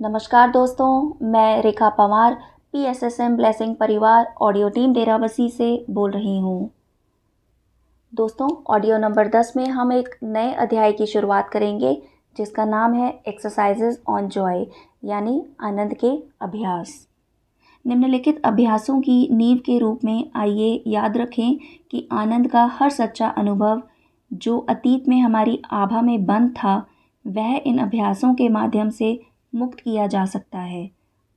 नमस्कार दोस्तों, मैं रेखा पवार पीएसएसएम ब्लेसिंग परिवार ऑडियो टीम डेराबस्सी से बोल रही हूँ। दोस्तों, ऑडियो नंबर 10 में हम एक नए अध्याय की शुरुआत करेंगे जिसका नाम है एक्सरसाइजेज ऑन जॉय यानी आनंद के अभ्यास। निम्नलिखित अभ्यासों की नींव के रूप में आइए याद रखें कि आनंद का हर सच्चा अनुभव जो अतीत में हमारी आभा में बंद था, वह इन अभ्यासों के माध्यम से मुक्त किया जा सकता है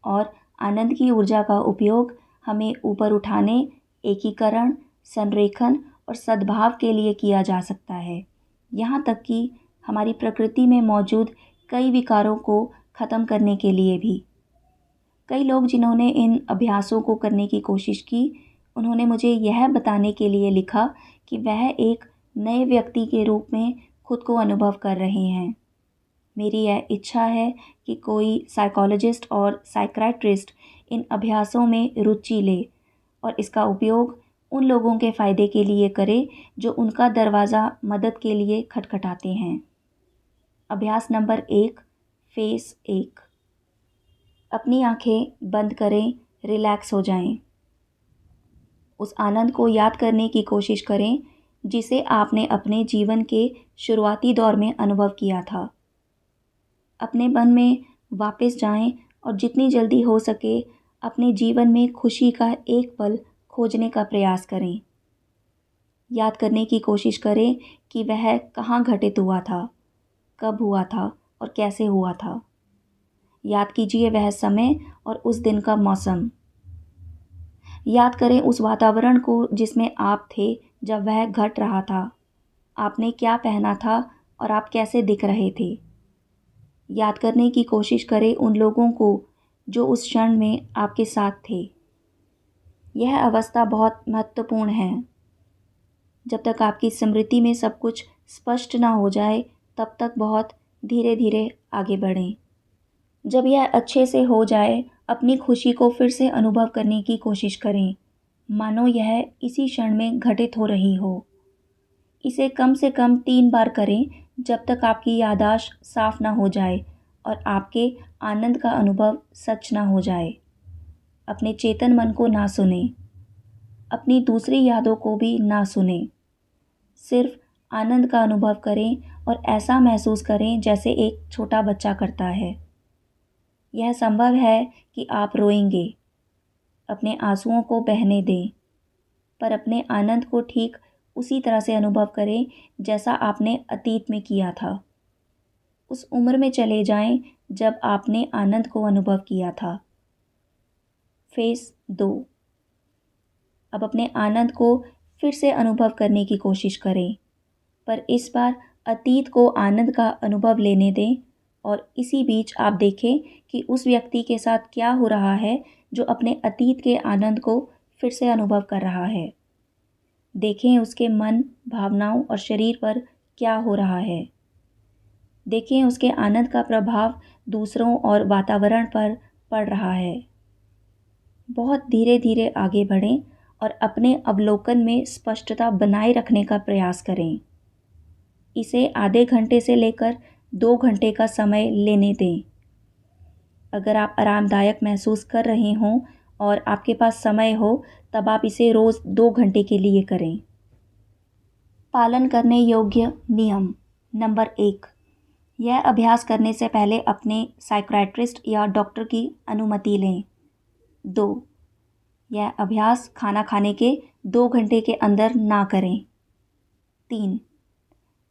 और आनंद की ऊर्जा का उपयोग हमें ऊपर उठाने, एकीकरण, संरेखन और सद्भाव के लिए किया जा सकता है। यहाँ तक कि हमारी प्रकृति में मौजूद कई विकारों को खत्म करने के लिए भी। कई लोग जिन्होंने इन अभ्यासों को करने की कोशिश की, उन्होंने मुझे यह बताने के लिए लिखा कि वह एक नए व्यक्ति के रूप में खुद को अनुभव कर रहे हैं। मेरी यह इच्छा है कि कोई साइकोलॉजिस्ट और साइकियाट्रिस्ट इन अभ्यासों में रुचि ले और इसका उपयोग उन लोगों के फ़ायदे के लिए करे जो उनका दरवाज़ा मदद के लिए खटखटाते हैं। अभ्यास नंबर 1, फेस 1। अपनी आंखें बंद करें, रिलैक्स हो जाएं। उस आनंद को याद करने की कोशिश करें जिसे आपने अपने जीवन के शुरुआती दौर में अनुभव किया था। अपने मन में वापस जाएं और जितनी जल्दी हो सके अपने जीवन में खुशी का एक पल खोजने का प्रयास करें। याद करने की कोशिश करें कि वह कहाँ घटित हुआ था, कब हुआ था और कैसे हुआ था। याद कीजिए वह समय और उस दिन का मौसम। याद करें उस वातावरण को जिसमें आप थे जब वह घट रहा था। आपने क्या पहना था और आप कैसे दिख रहे थे। याद करने की कोशिश करें उन लोगों को जो उस क्षण में आपके साथ थे। यह अवस्था बहुत महत्वपूर्ण है। जब तक आपकी स्मृति में सब कुछ स्पष्ट ना हो जाए, तब तक बहुत धीरे धीरे आगे बढ़ें। जब यह अच्छे से हो जाए, अपनी खुशी को फिर से अनुभव करने की कोशिश करें, मानो यह इसी क्षण में घटित हो रही हो। इसे कम से कम 3 बार करें जब तक आपकी याददाश्त साफ ना हो जाए और आपके आनंद का अनुभव सच ना हो जाए। अपने चेतन मन को ना सुने, अपनी दूसरी यादों को भी ना सुने। सिर्फ आनंद का अनुभव करें और ऐसा महसूस करें जैसे एक छोटा बच्चा करता है। यह संभव है कि आप रोएंगे, अपने आंसुओं को बहने दें, पर अपने आनंद को ठीक उसी तरह से अनुभव करें जैसा आपने अतीत में किया था। उस उम्र में चले जाएं जब आपने आनंद को अनुभव किया था। फेस 2। अब अपने आनंद को फिर से अनुभव करने की कोशिश करें, पर इस बार अतीत को आनंद का अनुभव लेने दें और इसी बीच आप देखें कि उस व्यक्ति के साथ क्या हो रहा है जो अपने अतीत के आनंद को फिर से अनुभव कर रहा है। देखें उसके मन, भावनाओं और शरीर पर क्या हो रहा है। देखें उसके आनंद का प्रभाव दूसरों और वातावरण पर पड़ रहा है। बहुत धीरे धीरे आगे बढ़ें और अपने अवलोकन में स्पष्टता बनाए रखने का प्रयास करें। इसे आधे घंटे से लेकर 2 घंटे का समय लेने दें। अगर आप आरामदायक महसूस कर रहे हों और आपके पास समय हो, तब आप इसे रोज़ 2 घंटे के लिए करें। पालन करने योग्य नियम नंबर 1। यह अभ्यास करने से पहले अपने साइकियाट्रिस्ट या डॉक्टर की अनुमति लें। 2। यह अभ्यास खाना खाने के 2 घंटे के अंदर ना करें। 3।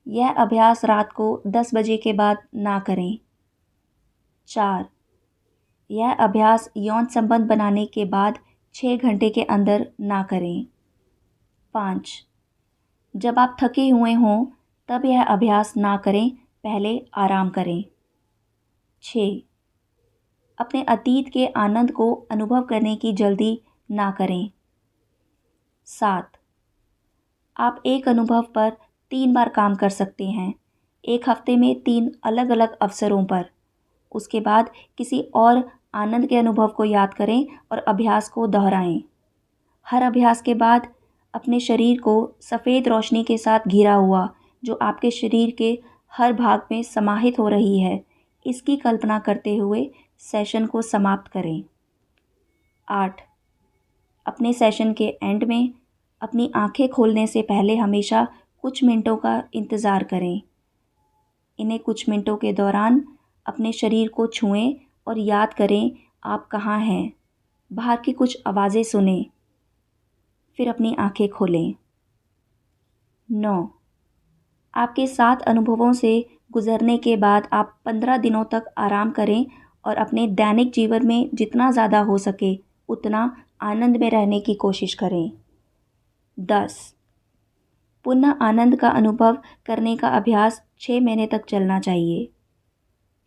यह अभ्यास रात को 10 बजे के बाद ना करें। 4। यह अभ्यास यौन संबंध बनाने के बाद 6 घंटे के अंदर ना करें। 5। जब आप थके हुए हों तब यह अभ्यास ना करें, पहले आराम करें। 6। अपने अतीत के आनंद को अनुभव करने की जल्दी ना करें। 7। आप एक अनुभव पर 3 बार काम कर सकते हैं, एक हफ्ते में 3 अलग अलग अवसरों पर। उसके बाद किसी और आनंद के अनुभव को याद करें और अभ्यास को दोहराएं। हर अभ्यास के बाद अपने शरीर को सफ़ेद रोशनी के साथ घिरा हुआ जो आपके शरीर के हर भाग में समाहित हो रही है, इसकी कल्पना करते हुए सेशन को समाप्त करें। 8. अपने सेशन के एंड में अपनी आंखें खोलने से पहले हमेशा कुछ मिनटों का इंतज़ार करें। इन्हें कुछ मिनटों के दौरान अपने शरीर को छुएं और याद करें आप कहाँ हैं। बाहर की कुछ आवाज़ें सुनें, फिर अपनी आंखें खोलें। 9. आपके 7 अनुभवों से गुजरने के बाद आप 15 दिनों तक आराम करें और अपने दैनिक जीवन में जितना ज़्यादा हो सके उतना आनंद में रहने की कोशिश करें। 10. पुनः आनंद का अनुभव करने का अभ्यास 6 महीने तक चलना चाहिए।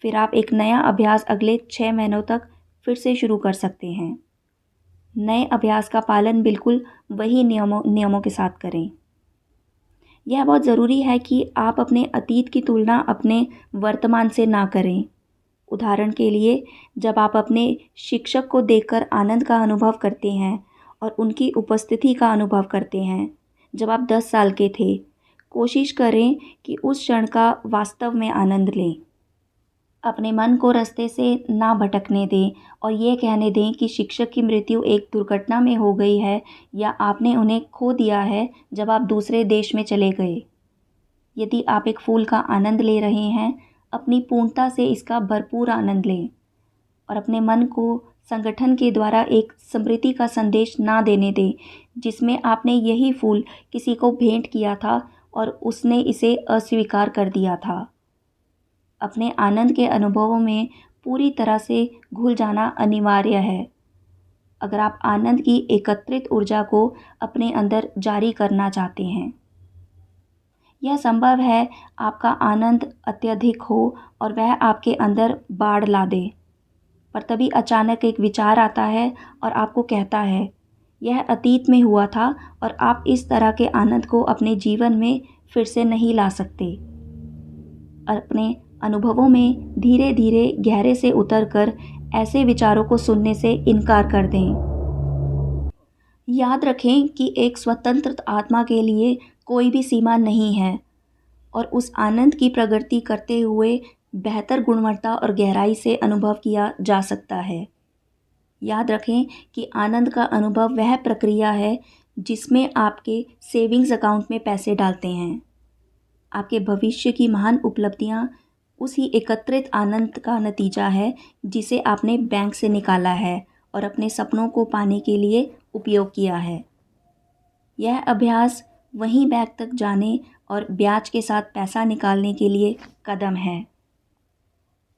फिर आप एक नया अभ्यास अगले 6 महीनों तक फिर से शुरू कर सकते हैं। नए अभ्यास का पालन बिल्कुल वही नियमों के साथ करें। यह बहुत ज़रूरी है कि आप अपने अतीत की तुलना अपने वर्तमान से ना करें। उदाहरण के लिए, जब आप अपने शिक्षक को देखकर आनंद का अनुभव करते हैं और उनकी उपस्थिति का अनुभव करते हैं जब आप 10 साल के थे, कोशिश करें कि उस क्षण का वास्तव में आनंद लें। अपने मन को रास्ते से ना भटकने दें और ये कहने दें कि शिक्षक की मृत्यु एक दुर्घटना में हो गई है या आपने उन्हें खो दिया है जब आप दूसरे देश में चले गए। यदि आप एक फूल का आनंद ले रहे हैं, अपनी पूर्णता से इसका भरपूर आनंद लें और अपने मन को संगठन के द्वारा एक स्मृति का संदेश ना देने दें जिसमें आपने यही फूल किसी को भेंट किया था और उसने इसे अस्वीकार कर दिया था। अपने आनंद के अनुभवों में पूरी तरह से घुल जाना अनिवार्य है अगर आप आनंद की एकत्रित ऊर्जा को अपने अंदर जारी करना चाहते हैं। यह संभव है आपका आनंद अत्यधिक हो और वह आपके अंदर बाढ़ ला दे, पर तभी अचानक एक विचार आता है और आपको कहता है यह अतीत में हुआ था और आप इस तरह के आनंद को अपने जीवन में फिर से नहीं ला सकते। अपने अनुभवों में धीरे धीरे गहरे से उतरकर ऐसे विचारों को सुनने से इनकार कर दें। याद रखें कि एक स्वतंत्र आत्मा के लिए कोई भी सीमा नहीं है और उस आनंद की प्रगति करते हुए बेहतर गुणवत्ता और गहराई से अनुभव किया जा सकता है। याद रखें कि आनंद का अनुभव वह प्रक्रिया है जिसमें आपके सेविंग्स अकाउंट में पैसे डालते हैं। आपके भविष्य की महान उपलब्धियां उसी एकत्रित आनंद का नतीजा है जिसे आपने बैंक से निकाला है और अपने सपनों को पाने के लिए उपयोग किया है। यह अभ्यास वहीं बैंक तक जाने और ब्याज के साथ पैसा निकालने के लिए कदम है।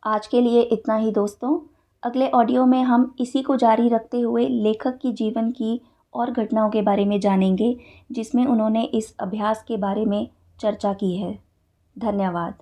आज के लिए इतना ही दोस्तों। अगले ऑडियो में हम इसी को जारी रखते हुए लेखक की जीवन की और घटनाओं के बारे में जानेंगे जिसमें उन्होंने इस अभ्यास के बारे में चर्चा की है। धन्यवाद।